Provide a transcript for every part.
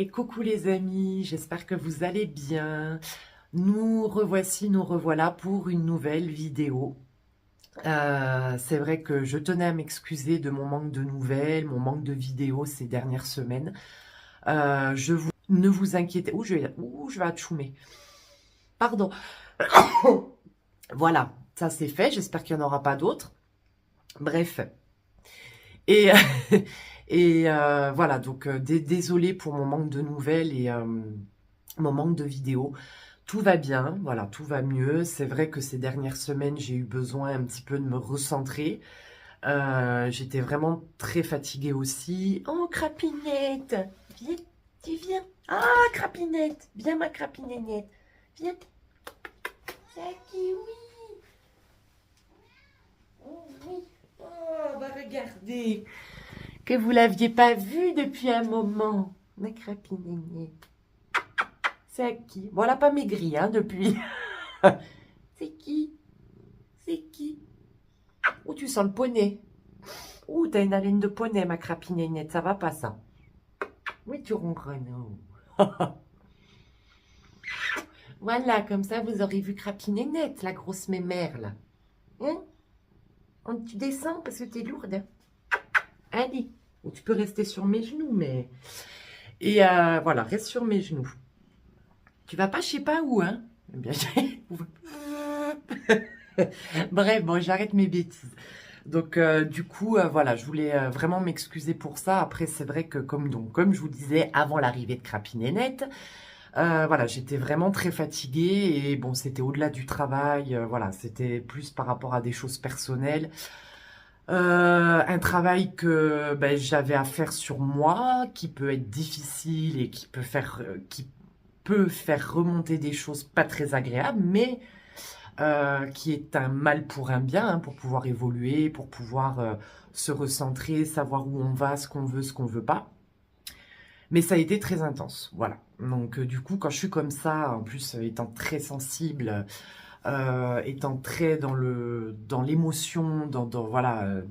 Et coucou les amis, j'espère que vous allez bien. Nous revoici, nous revoilà pour une nouvelle vidéo. C'est vrai que je tenais à m'excuser de mon manque de nouvelles, mon manque de vidéos ces dernières semaines. Ne vous inquiétez... je vais atchoumer. Pardon. Voilà, ça c'est fait. J'espère qu'il n'y en aura pas d'autres. Bref. Et, voilà, donc désolée pour mon manque de nouvelles et mon manque de vidéos. Tout va bien, voilà, tout va mieux. C'est vrai que ces dernières semaines, j'ai eu besoin un petit peu de me recentrer. J'étais vraiment très fatiguée aussi. Oh, Crapinette, viens, tu viens. Ah, Crapinette, viens ma Crapinénette, viens. Jackie, oui. Oh, oui. Oh, bah regardez, que vous l'aviez pas vue depuis un moment, ma Crapinénette. C'est qui? Bon, elle n'a pas maigri, hein, depuis. C'est qui? C'est qui? Oh, tu sens le poney. Oh, t'as une haleine de poney, ma Crapinénette. Ça va pas, ça? Oui, tu ronronnes. Oh. Voilà, comme ça, vous aurez vu Crapinénette, la grosse mémère, là. Hein? Tu descends parce que t'es lourde. Allez. Oh, tu peux rester sur mes genoux, mais... Et voilà, reste sur mes genoux. Tu vas pas je sais pas où, hein? Eh bien, bref, bon, j'arrête mes bêtises. Donc, du coup, voilà, je voulais vraiment m'excuser pour ça. Après, c'est vrai que, comme je vous disais, avant l'arrivée de Crapinénette, voilà, j'étais vraiment très fatiguée. Et bon, c'était au-delà du travail. Voilà, c'était plus par rapport à des choses personnelles. Un travail que ben, j'avais à faire sur moi, qui peut être difficile et qui peut faire remonter des choses pas très agréables, mais qui est un mal pour un bien, hein, pour pouvoir évoluer, pour pouvoir se recentrer, savoir où on va, ce qu'on veut pas. Mais ça a été très intense, voilà. Donc du coup, quand je suis comme ça, en plus étant très sensible, étant très dans l'émotion, voilà,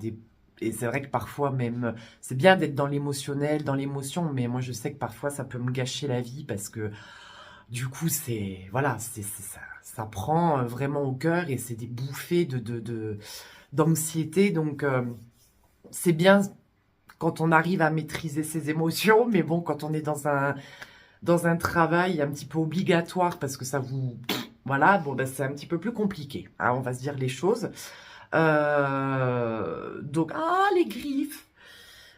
et c'est vrai que parfois même, c'est bien d'être dans l'émotionnel, dans l'émotion, mais moi je sais que parfois ça peut me gâcher la vie parce que du coup, voilà, ça prend vraiment au cœur et c'est des bouffées d'anxiété. Donc, c'est bien quand on arrive à maîtriser ses émotions, mais bon, quand on est dans un travail un petit peu obligatoire parce que ça vous... Voilà, bon, ben, c'est un petit peu plus compliqué, hein, on va se dire les choses. Donc, ah, les griffes!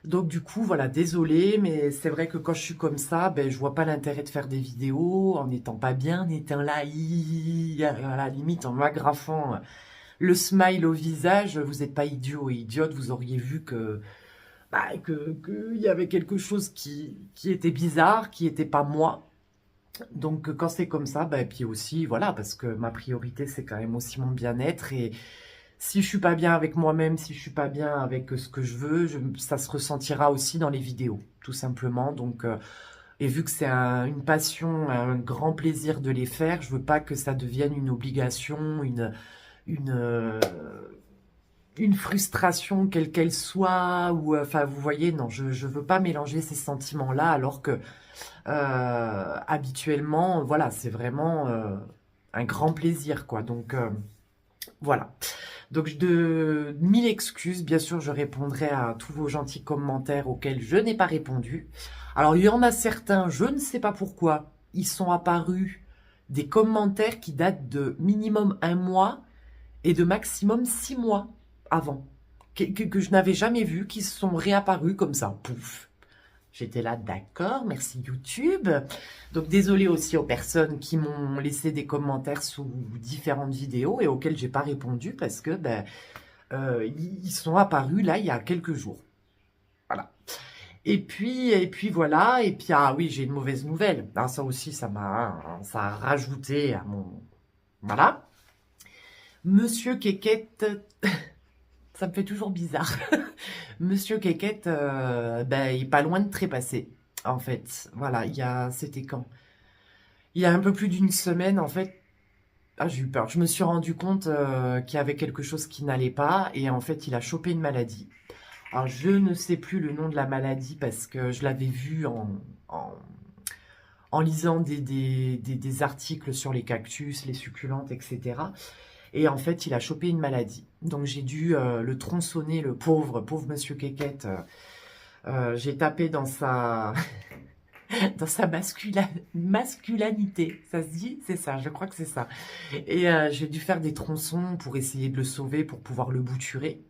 Donc du coup, voilà, désolée, mais c'est vrai que quand je suis comme ça, ben, je vois pas l'intérêt de faire des vidéos en n'étant pas bien, en étant là, à la limite, en m'agrafant le smile au visage. Vous n'êtes pas idiot et idiote, vous auriez vu que il y avait quelque chose qui était bizarre, qui n'était pas moi. Donc quand c'est comme ça, ben, puis aussi, voilà, parce que ma priorité, c'est quand même aussi mon bien-être et si je suis pas bien avec moi-même, si je suis pas bien avec ce que je veux, ça se ressentira aussi dans les vidéos, tout simplement. Donc, et vu que c'est une passion, un grand plaisir de les faire, je veux pas que ça devienne une obligation, une, euh, une frustration quelle qu'elle soit, ou enfin, vous voyez, non, je veux pas mélanger ces sentiments-là, alors que habituellement, voilà, c'est vraiment un grand plaisir, quoi. Donc, voilà. Donc, de 1000 excuses, bien sûr, je répondrai à tous vos gentils commentaires auxquels je n'ai pas répondu. Alors, il y en a certains, je ne sais pas pourquoi, ils sont apparus des commentaires qui datent de minimum 1 mois et de maximum 6 mois avant, que je n'avais jamais vu, qui sont réapparus comme ça, pouf. J'étais là, d'accord, merci YouTube. Donc, désolé aussi aux personnes qui m'ont laissé des commentaires sous différentes vidéos et auxquelles j'ai pas répondu parce que ben, ils sont apparus là il y a quelques jours. Voilà. Et puis voilà. Et puis, ah oui, j'ai une mauvaise nouvelle. Ah, ça aussi, ça a rajouté à mon... Voilà. Monsieur Kékette, ça me fait toujours bizarre. Monsieur Kékette, ben, il est pas loin de trépasser. En fait, voilà, c'était quand? Il y a un peu plus d'une semaine, en fait, ah, j'ai eu peur. Je me suis rendu compte qu'il y avait quelque chose qui n'allait pas et en fait, il a chopé une maladie. Alors, je ne sais plus le nom de la maladie parce que je l'avais vu en lisant des articles sur les cactus, les succulentes, etc. Et en fait, il a chopé une maladie. Donc j'ai dû le tronçonner, le pauvre monsieur Kékette. J'ai tapé dans sa... dans sa masculinité. Ça se dit? C'est ça, je crois que c'est ça. Et j'ai dû faire des tronçons pour essayer de le sauver, pour pouvoir le bouturer.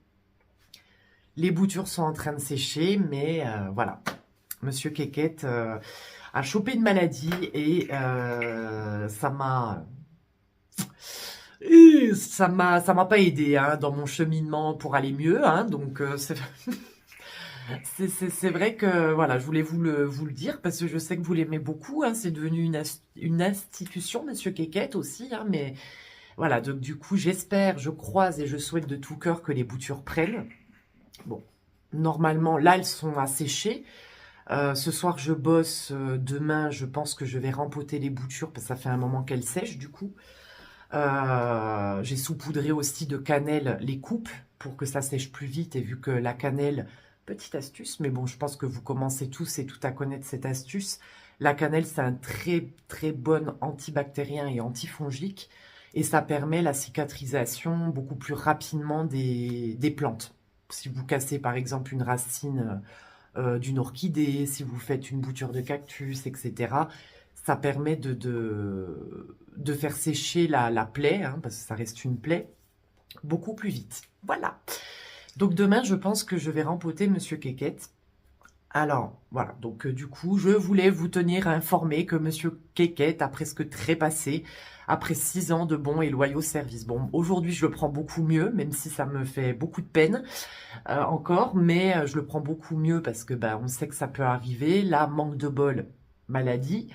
Les boutures sont en train de sécher, mais voilà. Monsieur Kékette a chopé une maladie et ça m'a pas aidé hein, dans mon cheminement pour aller mieux. Hein, donc c'est vrai que voilà, je voulais vous le dire parce que je sais que vous l'aimez beaucoup. Hein, c'est devenu une institution, Monsieur Kékette aussi. Hein, mais voilà, donc du coup, j'espère, je croise et je souhaite de tout cœur que les boutures prennent. Bon, normalement, là, elles sont asséchées. Ce soir, je bosse. Demain, je pense que je vais rempoter les boutures parce que ça fait un moment qu'elles sèchent du coup. J'ai saupoudré aussi de cannelle les coupes pour que ça sèche plus vite. Et vu que la cannelle, petite astuce, mais bon, je pense que vous commencez tous et tout à connaître cette astuce. La cannelle, c'est un très très bon antibactérien et antifongique. Et ça permet la cicatrisation beaucoup plus rapidement des plantes. Si vous cassez par exemple une racine d'une orchidée, si vous faites une bouture de cactus, etc., ça permet de faire sécher la plaie, hein, parce que ça reste une plaie, beaucoup plus vite. Voilà. Donc demain, je pense que je vais rempoter Monsieur Kékette. Alors, voilà. Donc du coup, je voulais vous tenir informé que Monsieur Kékette a presque trépassé après 6 ans de bons et loyaux services. Bon, aujourd'hui, je le prends beaucoup mieux, même si ça me fait beaucoup de peine encore, mais je le prends beaucoup mieux parce que on sait que ça peut arriver. Là, manque de bol, maladie.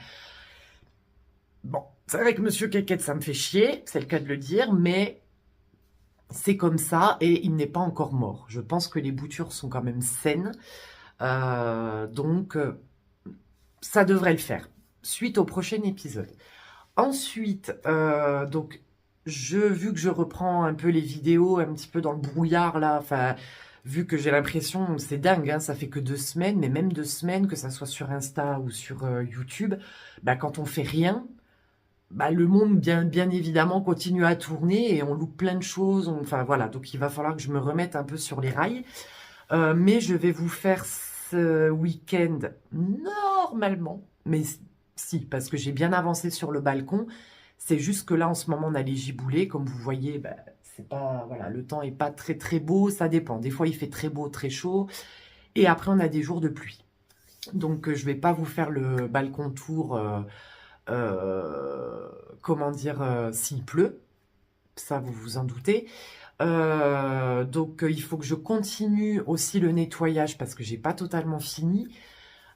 Bon, c'est vrai que Monsieur Kékette, ça me fait chier, c'est le cas de le dire, mais c'est comme ça et il n'est pas encore mort. Je pense que les boutures sont quand même saines, donc ça devrait le faire, suite au prochain épisode. Ensuite, donc, vu que je reprends un peu les vidéos, un petit peu dans le brouillard, là, enfin, vu que j'ai l'impression, c'est dingue, hein, ça fait que 2 semaines, mais même 2 semaines, que ça soit sur Insta ou sur YouTube, quand on fait rien, le monde, bien évidemment, continue à tourner et on loupe plein de choses. Enfin, voilà, donc il va falloir que je me remette un peu sur les rails. Mais je vais vous faire ce week-end, normalement, mais si, parce que j'ai bien avancé sur le balcon. C'est juste que là, en ce moment, on a les giboulées. Comme vous voyez, c'est pas, voilà, le temps est pas très très beau, ça dépend. Des fois, il fait très beau, très chaud. Et après, on a des jours de pluie. Donc, je vais pas vous faire le balcon tour... comment dire, s'il pleut, ça vous vous en doutez. Donc il faut que je continue aussi le nettoyage parce que j'ai pas totalement fini.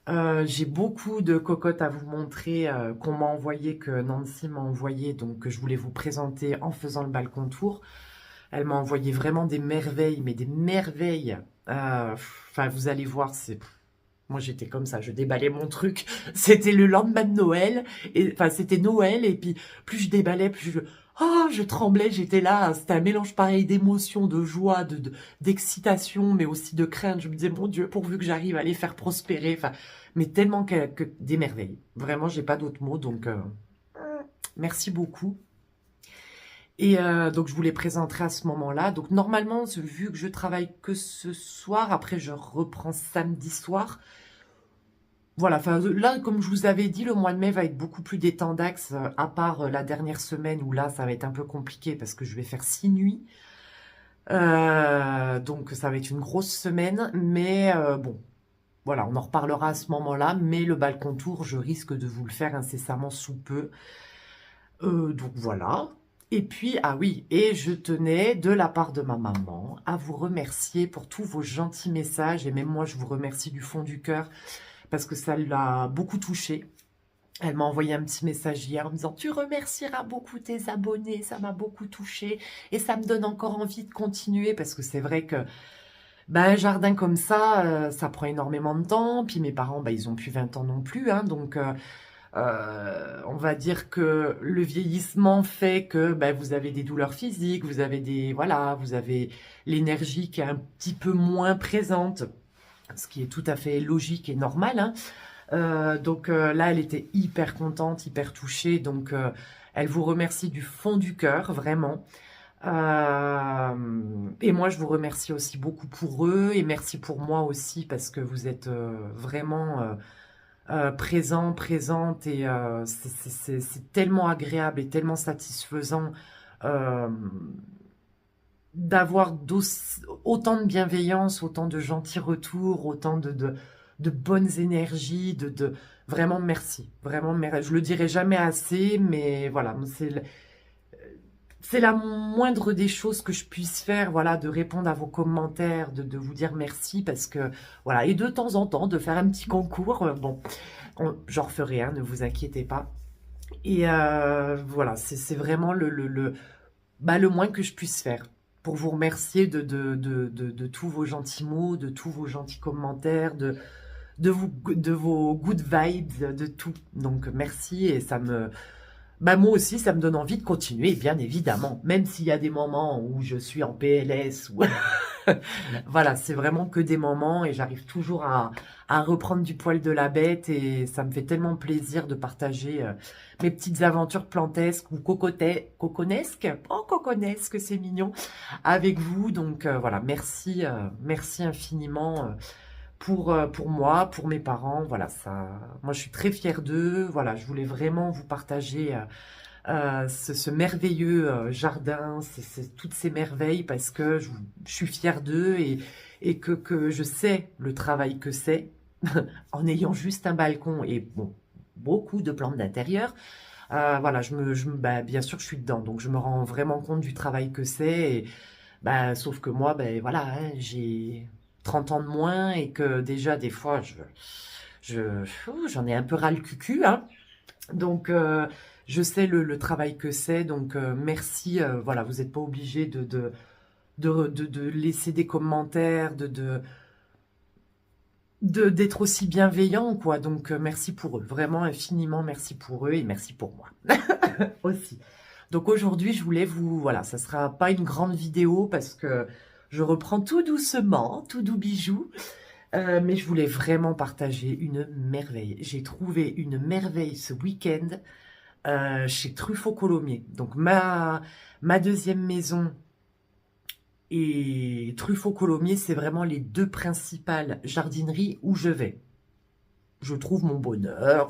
J'ai beaucoup de cocottes à vous montrer qu'on m'a envoyé, que Nancy m'a envoyé, donc que je voulais vous présenter en faisant le balcon tour. Elle m'a envoyé vraiment des merveilles, mais des merveilles. Enfin, vous allez voir, c'est... Moi, j'étais comme ça, je déballais mon truc. C'était le lendemain de Noël. Enfin, c'était Noël. Et puis, plus je déballais, plus je tremblais. J'étais là. C'était un mélange pareil d'émotions, de joie, d'excitation, mais aussi de crainte. Je me disais, mon Dieu, pourvu que j'arrive à les faire prospérer. Enfin, mais tellement que des merveilles. Vraiment, j'ai pas d'autres mots. Donc, merci beaucoup. Et donc, je vous les présenterai à ce moment-là. Donc, normalement, vu que je travaille que ce soir, après, je reprends samedi soir. Voilà, enfin, là, comme je vous avais dit, le mois de mai va être beaucoup plus détendax, à part la dernière semaine où là, ça va être un peu compliqué parce que je vais faire 6 nuits. Donc, ça va être une grosse semaine. Mais bon, voilà, on en reparlera à ce moment-là. Mais le balcon tour, je risque de vous le faire incessamment sous peu. Donc, voilà. Et puis, ah oui, et je tenais, de la part de ma maman, à vous remercier pour tous vos gentils messages. Et même moi, je vous remercie du fond du cœur parce que ça l'a beaucoup touchée. Elle m'a envoyé un petit message hier en me disant « Tu remercieras beaucoup tes abonnés, ça m'a beaucoup touchée et ça me donne encore envie de continuer. » Parce que c'est vrai que un jardin comme ça, ça prend énormément de temps. Puis mes parents, ils ont plus 20 ans non plus. Hein, donc... on va dire que le vieillissement fait que vous avez des douleurs physiques, vous avez vous avez l'énergie qui est un petit peu moins présente, ce qui est tout à fait logique et normal. Hein. Là, elle était hyper contente, hyper touchée. Elle vous remercie du fond du cœur, vraiment. Et moi, je vous remercie aussi beaucoup pour eux et merci pour moi aussi parce que vous êtes vraiment présent, présente et c'est tellement agréable et tellement satisfaisant euh, d'avoir autant de bienveillance, autant de gentils retours, autant de bonnes énergies, vraiment merci, vraiment merci. Je le dirai jamais assez, mais voilà, c'est la moindre des choses que je puisse faire, voilà, de répondre à vos commentaires, de vous dire merci, parce que, voilà, et de temps en temps, de faire un petit concours, bon, j'en referai un, ne vous inquiétez pas. Et voilà, c'est vraiment le moins que je puisse faire pour vous remercier de tous vos gentils mots, de tous vos gentils commentaires, de vos good vibes, de tout. Donc, merci et moi aussi, ça me donne envie de continuer, bien évidemment. Même s'il y a des moments où je suis en PLS. Voilà, c'est vraiment que des moments et j'arrive toujours à reprendre du poil de la bête. Et ça me fait tellement plaisir de partager mes petites aventures plantesques ou coconesques. Oh, coconesques, c'est mignon. Avec vous. Voilà, merci, merci infiniment. Pour moi, pour mes parents, voilà, moi je suis très fière d'eux, voilà, je voulais vraiment vous partager ce merveilleux jardin, toutes ces merveilles parce que je suis fière d'eux et que je sais le travail que c'est en ayant juste un balcon et bon, beaucoup de plantes d'intérieur. Voilà, bien sûr, je suis dedans, donc je me rends vraiment compte du travail que c'est. Sauf que moi, voilà, hein, j'ai 30 ans de moins et que déjà, des fois, j'en ai un peu ras le cucu, hein. Je sais le travail que c'est. Merci. Voilà, vous n'êtes pas obligé de laisser des commentaires, d'être aussi bienveillant, quoi. Merci pour eux. Vraiment, infiniment merci pour eux et merci pour moi aussi. Donc aujourd'hui, je voulais voilà, ça sera pas une grande vidéo parce que je reprends tout doucement, tout doux bijou, mais je voulais vraiment partager une merveille. J'ai trouvé une merveille ce week-end chez Truffaut Colomiers. Donc ma deuxième maison et Truffaut Colomiers, c'est vraiment les deux principales jardineries où je vais. Je trouve mon bonheur,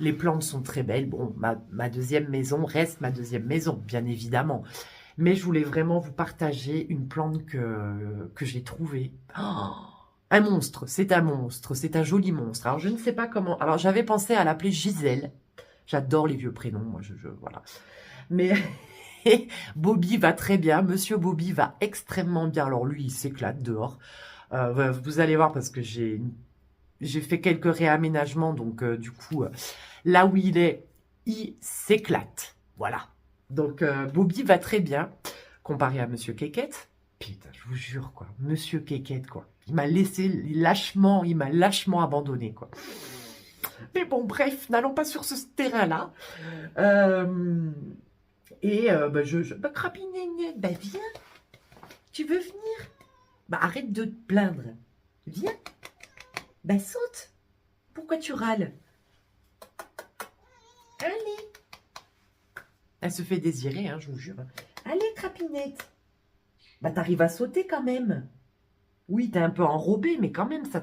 les plantes sont très belles. Bon, ma deuxième maison reste ma deuxième maison, bien évidemment. Mais je voulais vraiment vous partager une plante que j'ai trouvée. Oh, un monstre, c'est un joli monstre. Alors, je ne sais pas comment... Alors, j'avais pensé à l'appeler Gisèle. J'adore les vieux prénoms, moi, voilà. Mais Bobby va très bien, Monsieur Bobby va extrêmement bien. Alors, lui, il s'éclate dehors. Vous allez voir parce que j'ai fait quelques réaménagements, du coup, là où il s'éclate. Voilà. Bobby va très bien, comparé à Monsieur Kékette. Putain, je vous jure, quoi. Monsieur Kékette, quoi. Il m'a lâchement abandonné, quoi. Mais bon, bref, n'allons pas sur ce terrain-là. Crapinénette, viens. Tu veux venir? Arrête de te plaindre. Viens. Saute. Pourquoi tu râles? Allez. Elle se fait désirer, hein, je vous jure. Allez, Crapinette. T'arrives à sauter quand même. Oui, t'es un peu enrobée, mais quand même, ça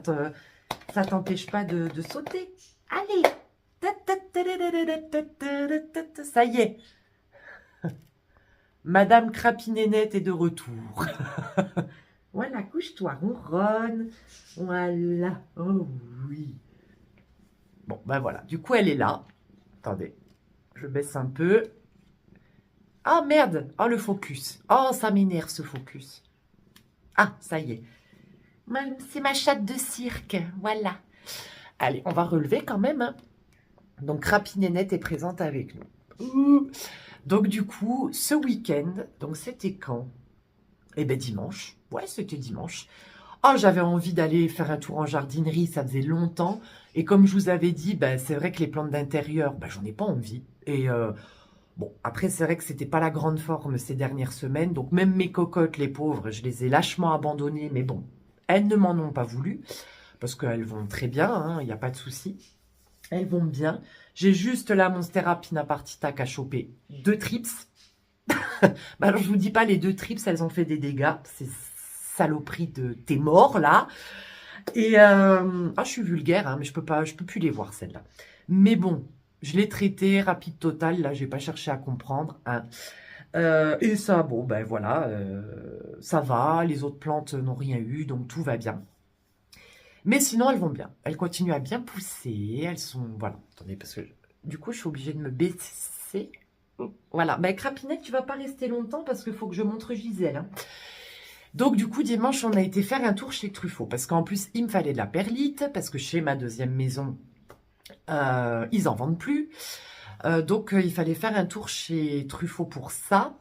t'empêche pas de sauter. Allez. Ça y est. Madame Crapinénette est de retour. Voilà, couche-toi, ronronne. Voilà. Oh oui. Bon, voilà. Du coup, elle est là. Attendez. Je baisse un peu. Ah, merde. Oh, le focus. Oh, ça m'énerve, ce focus. Ah, ça y est. C'est ma chatte de cirque. Voilà. Allez, on va relever quand même. Hein. Donc, Crapinénette est présente avec nous. Donc, du coup, ce week-end, donc c'était quand? Eh bien, dimanche. Ouais, c'était dimanche. Oh, j'avais envie d'aller faire un tour en jardinerie, ça faisait longtemps. Et comme je vous avais dit, c'est vrai que les plantes d'intérieur, j'en ai pas envie. Et bon, après, c'est vrai que c'était pas la grande forme ces dernières semaines. Donc, même mes cocottes, les pauvres, je les ai lâchement abandonnées. Mais bon, elles ne m'en ont pas voulu. Parce qu'elles vont très bien, il n'y a pas de souci. Elles vont bien. J'ai juste la Monstera Pinapartita qui a chopé 2 trips. Bah alors, je vous dis pas, les 2 trips, elles ont fait des dégâts. C'est saloperie de... T'es mort, là. Et... Ah, je suis vulgaire, hein, mais je peux plus les voir, celles-là. Mais bon, je l'ai traité, rapide total. Là, j'ai pas cherché à comprendre, hein. Et ça, bon, ben voilà, ça va. Les autres plantes n'ont rien eu, donc tout va bien. Mais sinon, elles vont bien. Elles continuent à bien pousser. Elles sont... Voilà. Attendez, parce que du coup, je suis obligée de me baisser. Voilà. Ben, Crapinette, tu vas pas rester longtemps parce qu'il faut que je montre Gisèle, hein. Donc, du coup, dimanche, on a été faire un tour chez Truffaut. Parce qu'en plus, il me fallait de la perlite. Parce que chez ma deuxième maison, ils en vendent plus. Donc, il fallait faire un tour chez Truffaut pour ça.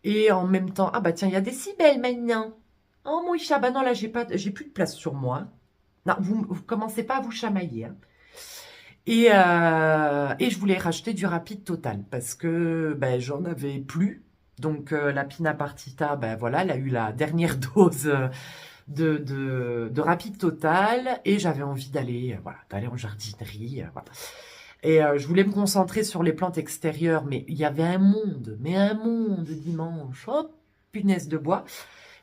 Et en même temps... Ah bah tiens, il y a des cibelles maintenant. Oh, mon chat. Bah non, là, j'ai plus de place sur moi. Non, vous commencez pas à vous chamailler, hein. Et je voulais racheter du rapide total parce que ben, j'en avais plus. Donc la Pina Partita, ben voilà, elle a eu la dernière dose de rapide total et j'avais envie d'aller voilà, d'aller en jardinerie. Voilà. Et je voulais me concentrer sur les plantes extérieures, mais il y avait un monde dimanche. Oh, punaise de bois.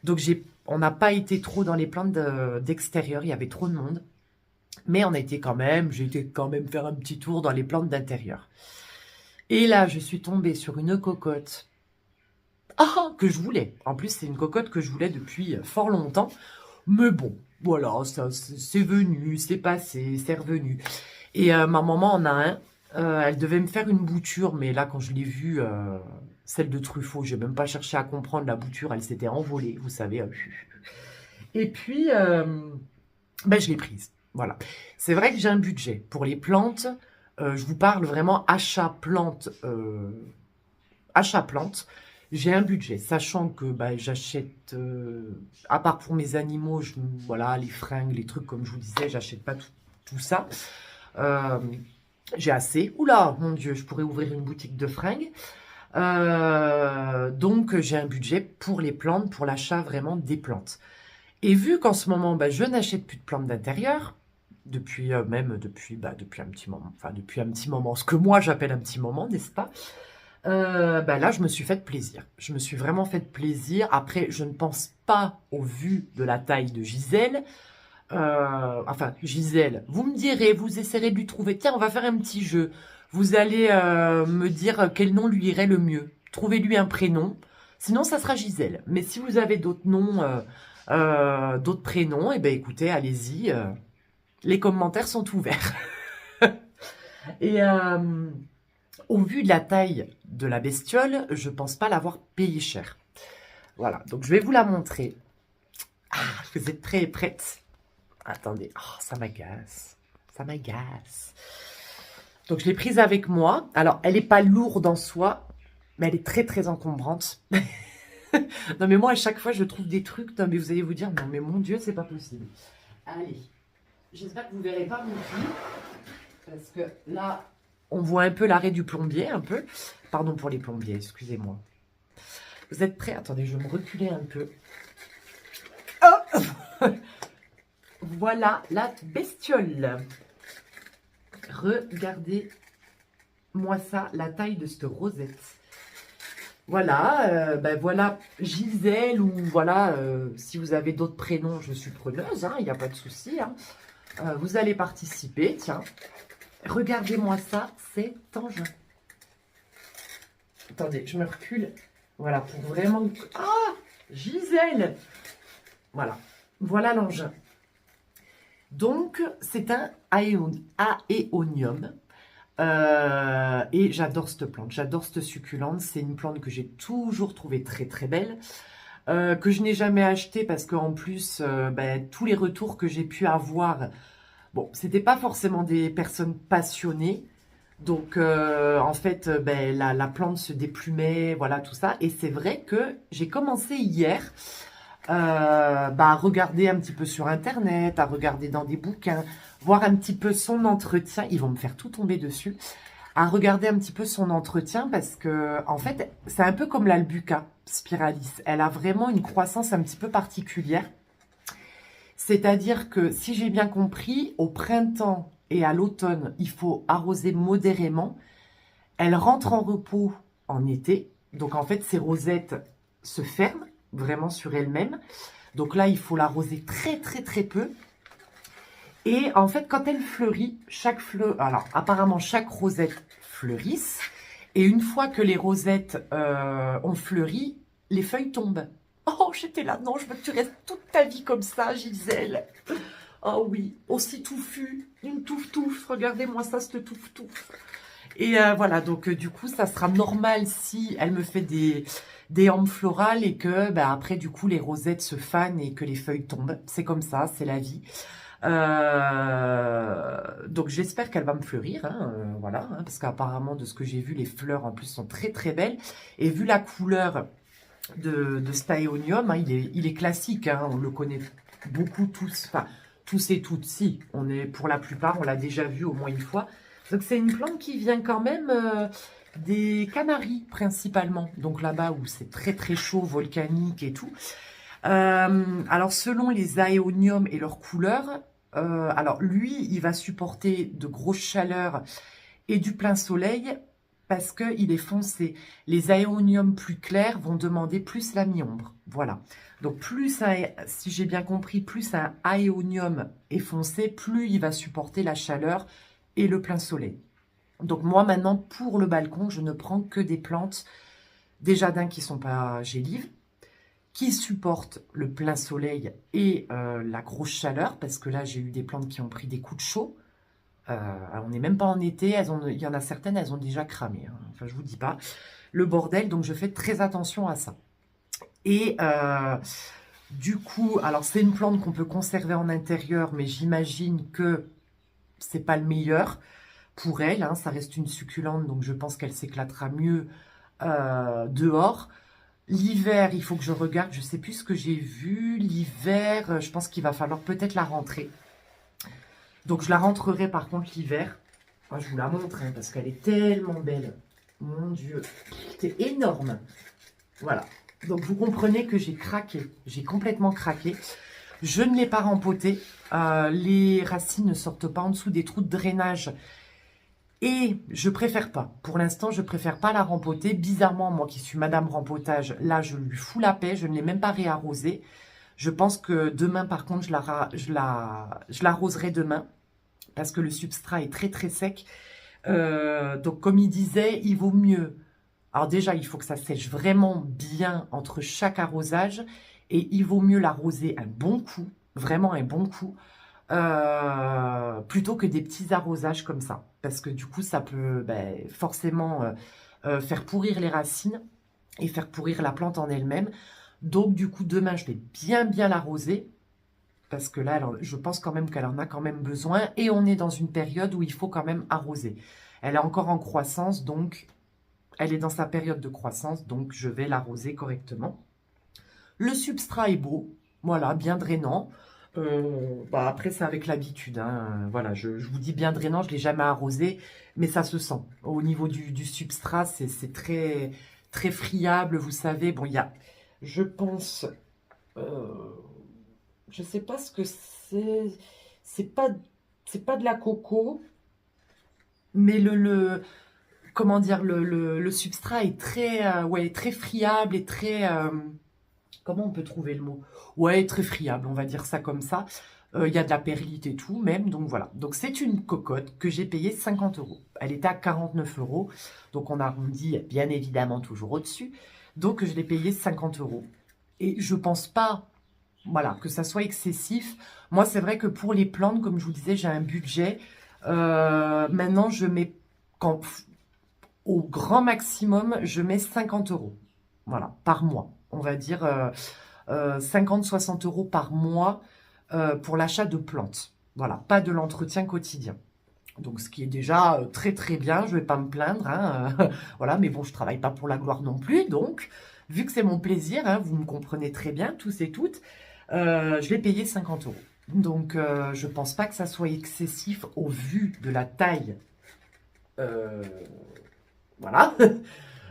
Donc on n'a pas été trop dans les plantes d'extérieur, il y avait trop de monde. Mais j'ai été quand même faire un petit tour dans les plantes d'intérieur. Et là, je suis tombée sur une cocotte que je voulais. En plus, c'est une cocotte que je voulais depuis fort longtemps. Mais bon, voilà, ça, c'est venu, c'est passé, c'est revenu. Et ma maman en a un. Elle devait me faire une bouture, mais là, quand je l'ai vue, celle de Truffaut, j'ai même pas cherché à comprendre la bouture, elle s'était envolée, vous savez. Et puis, ben, je l'ai prise. Voilà. C'est vrai que j'ai un budget. Pour les plantes, je vous parle vraiment achat plante. J'ai un budget, sachant que bah, j'achète, à part pour mes animaux, voilà, les fringues, les trucs, comme je vous disais, j'achète pas tout ça. J'ai assez. Oula, mon Dieu, je pourrais ouvrir une boutique de fringues. Donc, j'ai un budget pour les plantes, pour l'achat vraiment des plantes. Et vu qu'en ce moment, bah, je n'achète plus de plantes d'intérieur, depuis un petit moment, enfin depuis un petit moment, ce que moi j'appelle un petit moment, n'est-ce pas? Bah là, je me suis fait plaisir. Je me suis vraiment fait plaisir. Après, je ne pense pas, au vu de la taille de Gisèle, enfin, Gisèle, vous me direz, vous essaierez de lui trouver. Tiens, on va faire un petit jeu. Vous allez me dire quel nom lui irait le mieux. Trouvez-lui un prénom. Sinon, ça sera Gisèle. Mais si vous avez d'autres noms, d'autres prénoms, eh ben, écoutez, allez-y. Les commentaires sont ouverts. Et au vu de la taille de la bestiole, je pense pas l'avoir payé cher. Voilà, donc je vais vous la montrer. Ah, vous êtes prêts et prêtes? Attendez, oh, ça m'agace. Ça m'agace. Donc je l'ai prise avec moi. Alors, elle n'est pas lourde en soi, mais elle est très très encombrante. Non mais moi, à chaque fois, je trouve des trucs. Non mais vous allez vous dire, non mais mon Dieu, c'est pas possible. Allez. J'espère que vous ne verrez pas mon cul, parce que là, on voit un peu l'arrêt du plombier, un peu. Pardon pour les plombiers, excusez-moi. Vous êtes prêts? Attendez, je vais me reculer un peu. Oh voilà la bestiole. Regardez-moi ça, la taille de cette rosette. Voilà, ben voilà Gisèle, ou voilà, si vous avez d'autres prénoms, je suis preneuse, il n'y a pas de souci, hein. Vous allez participer, tiens. Regardez-moi ça, c'est engin. Attendez, je me recule. Voilà, pour vraiment... Ah, Gisèle. Voilà, voilà l'engin. Donc, c'est un aéonium. Et j'adore cette plante, j'adore cette succulente. C'est une plante que j'ai toujours trouvée très très belle. Que je n'ai jamais acheté parce qu'en plus, ben, tous les retours que j'ai pu avoir, bon, c'était pas forcément des personnes passionnées. Donc, en fait, ben, la plante se déplumait, voilà, tout ça. Et c'est vrai que j'ai commencé hier à regarder un petit peu sur Internet, à regarder dans des bouquins, voir un petit peu son entretien. Ils vont me faire tout tomber dessus. À regarder un petit peu son entretien parce que, en fait, c'est un peu comme l'Albuca spiralis. Elle a vraiment une croissance un petit peu particulière. C'est-à-dire que, si j'ai bien compris, au printemps et à l'automne, il faut arroser modérément. Elles rentrent en repos en été. Donc, en fait, ces rosettes se ferment vraiment sur elles-mêmes. Donc là, il faut l'arroser très, très, très peu. Et en fait, quand elle fleurit, alors apparemment, chaque rosette fleurisse. Et une fois que les rosettes ont fleuri, les feuilles tombent. Oh, j'étais là, non, je veux que tu restes toute ta vie comme ça, Gisèle. Oh oui, aussi touffu, une touffe-touffe. Regardez-moi ça, cette touffe-touffe. Et voilà, donc du coup, ça sera normal si elle me fait des hampes florales et que bah, après, du coup, les rosettes se fanent et que les feuilles tombent. C'est comme ça, c'est la vie. Donc j'espère qu'elle va me fleurir, hein, voilà, hein, parce qu'apparemment de ce que j'ai vu, les fleurs en plus sont très très belles. Et vu la couleur de cet aéonium, hein, il est classique, hein, on le connaît beaucoup tous, enfin tous et toutes, si, pour la plupart, on l'a déjà vu au moins une fois. Donc c'est une plante qui vient quand même des Canaries principalement, donc là-bas où c'est très très chaud, volcanique et tout. Alors, selon les aéoniums et leur couleur, alors lui, il va supporter de grosses chaleurs et du plein soleil parce qu'il est foncé. Les aéoniums plus clairs vont demander plus la mi-ombre. Voilà. Donc, si j'ai bien compris, plus un aéonium est foncé, plus il va supporter la chaleur et le plein soleil. Donc, moi, maintenant, pour le balcon, je ne prends que des plantes, déjà d'un qui ne sont pas gélives, qui supportent le plein soleil et la grosse chaleur, parce que là, j'ai eu des plantes qui ont pris des coups de chaud. On n'est même pas en été, il y en a certaines, elles ont déjà cramé. Hein. Enfin, je vous dis pas. Le bordel, donc je fais très attention à ça. Et du coup, alors c'est une plante qu'on peut conserver en intérieur, mais j'imagine que c'est pas le meilleur pour elle. Hein. Ça reste une succulente, donc je pense qu'elle s'éclatera mieux dehors. L'hiver, il faut que je regarde, je ne sais plus ce que j'ai vu. L'hiver, je pense qu'il va falloir peut-être la rentrer. Donc, je la rentrerai par contre l'hiver. Moi, je vous la montre, hein, parce qu'elle est tellement belle. Mon Dieu, c'est énorme. Voilà. Donc, vous comprenez que j'ai craqué. J'ai complètement craqué. Je ne l'ai pas rempotée. Les racines ne sortent pas en dessous des trous de drainage. Et je préfère pas. Pour l'instant, je préfère pas la rempoter. Bizarrement, moi qui suis Madame Rempotage, là, je lui fous la paix. Je ne l'ai même pas réarrosée. Je pense que demain, par contre, je l'arroserai demain. Parce que le substrat est très, très sec. Donc, comme il disait, il vaut mieux... Alors déjà, il faut que ça sèche vraiment bien entre chaque arrosage. Et il vaut mieux l'arroser un bon coup. Vraiment un bon coup. Plutôt que des petits arrosages comme ça. Parce que du coup, ça peut forcément faire pourrir les racines et faire pourrir la plante en elle-même. Donc du coup, demain, je vais bien l'arroser. Parce que là, alors, je pense quand même qu'elle en a quand même besoin. Et on est dans une période où il faut quand même arroser. Elle est encore en croissance, donc elle est dans sa période de croissance. Donc je vais l'arroser correctement. Le substrat est beau. Voilà, bien drainant. Après, c'est avec l'habitude. Hein. Voilà, je vous dis bien drainant, je ne l'ai jamais arrosé, mais ça se sent. Au niveau du substrat, c'est très, très friable, vous savez. Bon, il y a, je pense, je ne sais pas ce que c'est. C'est pas de la coco, mais comment dire, le substrat est très, ouais, très friable et très... comment on peut trouver le mot? Ouais, très friable, on va dire ça comme ça. Il y a de la perlite et tout, même. Donc voilà. Donc c'est une cocotte que j'ai payée 50 €. Elle était à 49 €. Donc on arrondit bien évidemment toujours au-dessus. Donc je l'ai payée 50 €. Et je pense pas, voilà, que ça soit excessif. Moi, c'est vrai que pour les plantes, comme je vous disais, j'ai un budget. Maintenant, je mets, au grand maximum, je mets 50 €. Voilà, par mois. On va dire 50-60 € par mois pour l'achat de plantes. Voilà, pas de l'entretien quotidien. Donc, ce qui est déjà très très bien, je ne vais pas me plaindre. Hein, voilà, mais bon, je ne travaille pas pour la gloire non plus. Donc, vu que c'est mon plaisir, hein, vous me comprenez très bien, tous et toutes, je l'ai payé 50 €. Donc, je ne pense pas que ça soit excessif au vu de la taille. Voilà.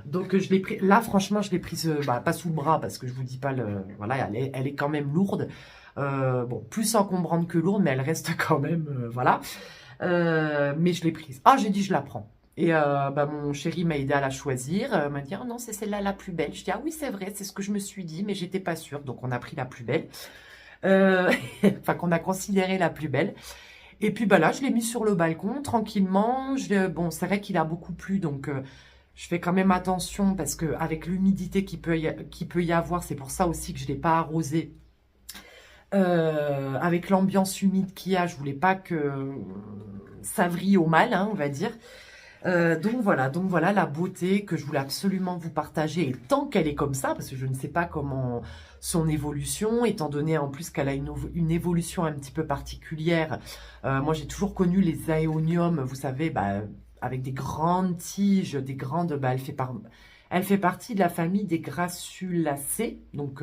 Donc, je l'ai pris. Là, franchement, je l'ai prise pas sous le bras parce que je vous dis pas voilà, elle est quand même lourde. Bon, plus encombrante que lourde, mais elle reste quand même, voilà. Mais je l'ai prise. Ah, j'ai dit, je la prends. Et bah, mon chéri m'a aidé à la choisir. M'a dit, oh non, c'est celle-là la plus belle. Je dis, ah oui, c'est vrai, c'est ce que je me suis dit, mais j'étais pas sûre. Donc, on a pris la plus belle. Euh, enfin, qu'on a considéré la plus belle. Et puis, bah là, je l'ai mis sur le balcon, tranquillement. Bon, c'est vrai qu'il a beaucoup plu, donc je fais quand même attention, parce qu'avec l'humidité qui peut y avoir, c'est pour ça aussi que je ne l'ai pas arrosé. Avec l'ambiance humide qu'il y a, je voulais pas que ça vrille au mal, hein, on va dire. Donc voilà la beauté que je voulais absolument vous partager. Et tant qu'elle est comme ça, parce que je ne sais pas comment son évolution, étant donné en plus qu'elle a une évolution un petit peu particulière. Moi, j'ai toujours connu les aéoniums, vous savez, bah, avec des grandes tiges, des grandes... Bah, elle fait partie de la famille des Grassulacées, donc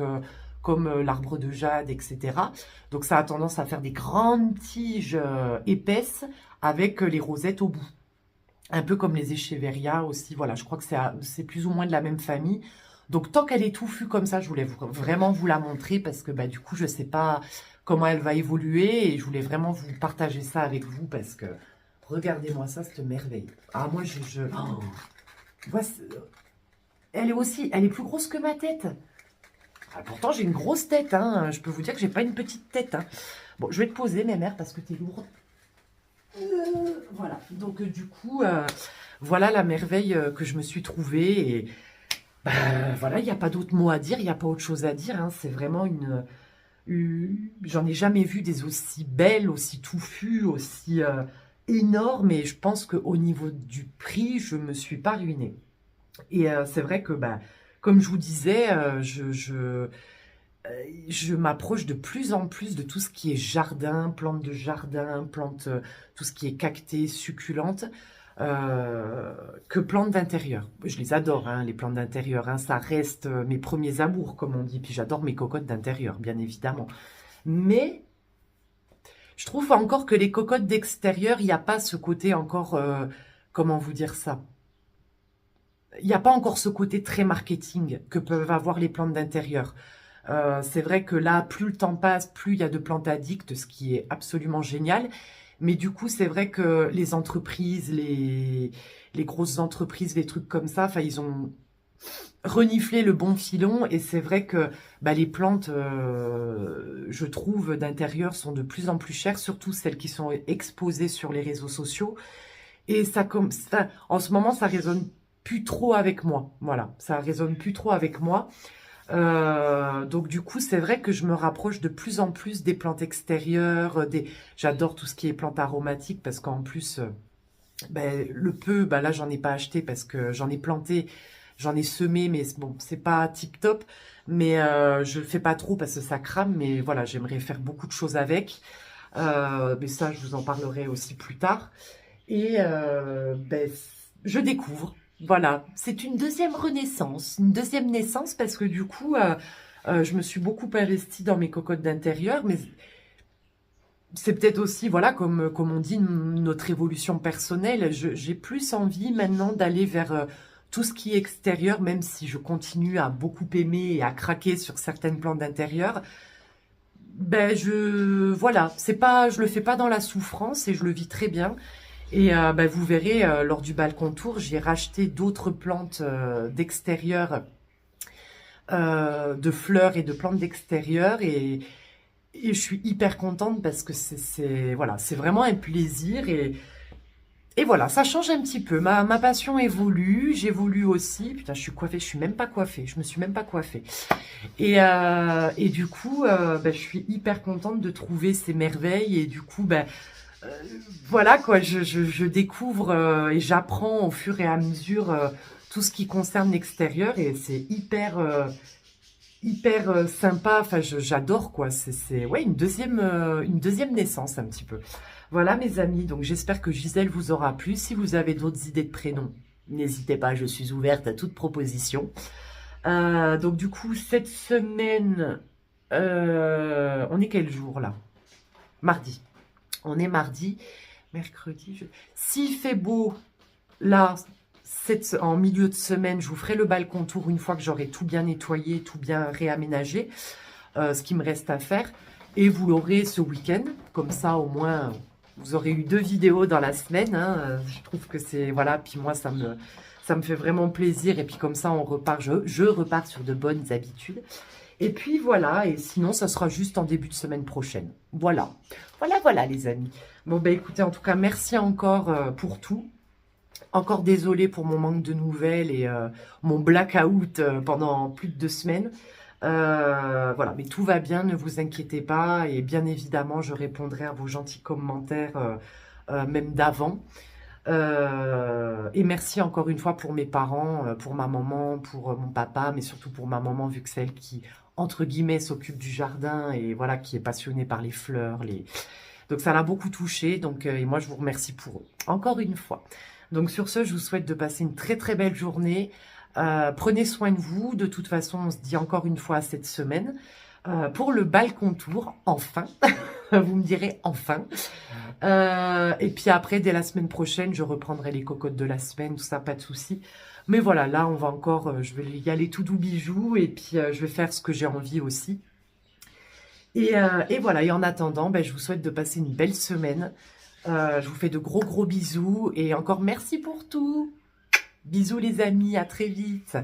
comme l'arbre de jade, etc. Donc ça a tendance à faire des grandes tiges épaisses avec les rosettes au bout. Un peu comme les Echeveria aussi, voilà, je crois que c'est plus ou moins de la même famille. Donc tant qu'elle est touffue comme ça, je voulais vraiment vous la montrer, parce que bah, du coup, je ne sais pas comment elle va évoluer, et je voulais vraiment vous partager ça avec vous, parce que regardez-moi ça, cette merveille. Ah, moi, oh, elle est plus grosse que ma tête. Ah, pourtant, j'ai une grosse tête, hein. Je peux vous dire que j'ai pas une petite tête, hein. Bon, je vais te poser, mes mères, parce que tu es lourde. Voilà, donc du coup, voilà la merveille que je me suis trouvée. Et bah, voilà, il n'y a pas d'autre mot à dire, il n'y a pas autre chose à dire, hein. C'est vraiment j'en ai jamais vu des aussi belles, aussi touffues, aussi énormes. Et je pense qu'au niveau du prix, je ne me suis pas ruinée. Et c'est vrai que, bah, comme je vous disais, je m'approche de plus en plus de tout ce qui est jardin, plantes de jardin, tout ce qui est cactées, succulentes, que plantes d'intérieur. Je les adore, hein, les plantes d'intérieur, hein, ça reste mes premiers amours, comme on dit. Puis j'adore mes cocottes d'intérieur, bien évidemment. Mais je trouve encore que les cocottes d'extérieur, il n'y a pas ce côté encore, comment vous dire ça? Il n'y a pas encore ce côté très marketing que peuvent avoir les plantes d'intérieur. C'est vrai que là, plus le temps passe, plus il y a de plantes addictes, ce qui est absolument génial. Mais du coup, c'est vrai que les entreprises, les grosses entreprises, les trucs comme ça, enfin, ils ont reniflé le bon filon. Et c'est vrai que bah, les plantes, je trouve, d'intérieur sont de plus en plus chères, surtout celles qui sont exposées sur les réseaux sociaux. Et en ce moment, ça résonne plus trop avec moi. Voilà, ça résonne plus trop avec moi. Donc du coup, c'est vrai que je me rapproche de plus en plus des plantes extérieures. J'adore tout ce qui est plantes aromatiques, parce qu'en plus, ben, ben, là, j'en ai pas acheté parce que j'en ai planté, j'en ai semé, mais bon, c'est pas tip-top. Mais je le fais pas trop parce que ça crame. Mais voilà, j'aimerais faire beaucoup de choses avec. Mais ça, je vous en parlerai aussi plus tard. Et ben, je découvre. Voilà, c'est une deuxième renaissance, une deuxième naissance, parce que du coup, je me suis beaucoup investie dans mes cocottes d'intérieur, mais c'est peut-être aussi, voilà, comme on dit, notre évolution personnelle. J'ai plus envie maintenant d'aller vers tout ce qui est extérieur, même si je continue à beaucoup aimer et à craquer sur certaines plantes d'intérieur. Ben, voilà, je le fais pas dans la souffrance, et je le vis très bien. Et bah, vous verrez, lors du balcon tour, j'ai racheté d'autres plantes d'extérieur, de fleurs et de plantes d'extérieur. Et je suis hyper contente, parce que voilà, c'est vraiment un plaisir. Et voilà, ça change un petit peu. Ma passion évolue, j'évolue aussi. Putain, je suis coiffée, je suis même pas coiffée. Je me suis même pas coiffée. Et du coup, bah, je suis hyper contente de trouver ces merveilles. Et du coup, bah, voilà quoi, je découvre et j'apprends au fur et à mesure tout ce qui concerne l'extérieur, et c'est hyper sympa. Enfin, j'adore quoi. C'est ouais, une deuxième naissance un petit peu. Voilà mes amis, donc j'espère que Gisèle vous aura plu. Si vous avez d'autres idées de prénoms, n'hésitez pas, je suis ouverte à toute proposition. Donc du coup, cette semaine, on est quel jour là? Mardi. On est mardi, mercredi. S'il fait beau, là, en milieu de semaine, je vous ferai le balcon tour une fois que j'aurai tout bien nettoyé, tout bien réaménagé, ce qui me reste à faire. Et vous l'aurez ce week-end. Comme ça, au moins, vous aurez eu 2 vidéos dans la semaine. Hein. Je trouve que c'est... Voilà, puis moi, ça me fait vraiment plaisir. Et puis comme ça, on repart. Je repars sur de bonnes habitudes. Et puis voilà, et sinon, ça sera juste en début de semaine prochaine. Voilà. Voilà, les amis. Bon, ben écoutez, en tout cas, merci encore pour tout. Encore désolée pour mon manque de nouvelles et mon blackout pendant plus de 2 semaines. Voilà, mais tout va bien, ne vous inquiétez pas. Et bien évidemment, je répondrai à vos gentils commentaires, même d'avant. Et merci encore une fois pour mes parents, pour ma maman, pour mon papa, mais surtout pour ma maman, vu que c'est elle qui, entre guillemets, s'occupe du jardin et voilà, qui est passionnée par les fleurs. Donc ça l'a beaucoup touché, donc, et moi je vous remercie pour eux, encore une fois. Donc sur ce, je vous souhaite de passer une très très belle journée. Prenez soin de vous, de toute façon, on se dit encore une fois cette semaine. Pour le balcon tour, enfin, vous me direz enfin. Et puis après, dès la semaine prochaine, je reprendrai les cocottes de la semaine, tout ça, pas de souci. Mais voilà, là, on va encore, je vais y aller tout doux bijou, et puis je vais faire ce que j'ai envie aussi. Et voilà, et en attendant, ben, je vous souhaite de passer une belle semaine. Je vous fais de gros gros bisous, et encore merci pour tout. Bisous les amis, à très vite.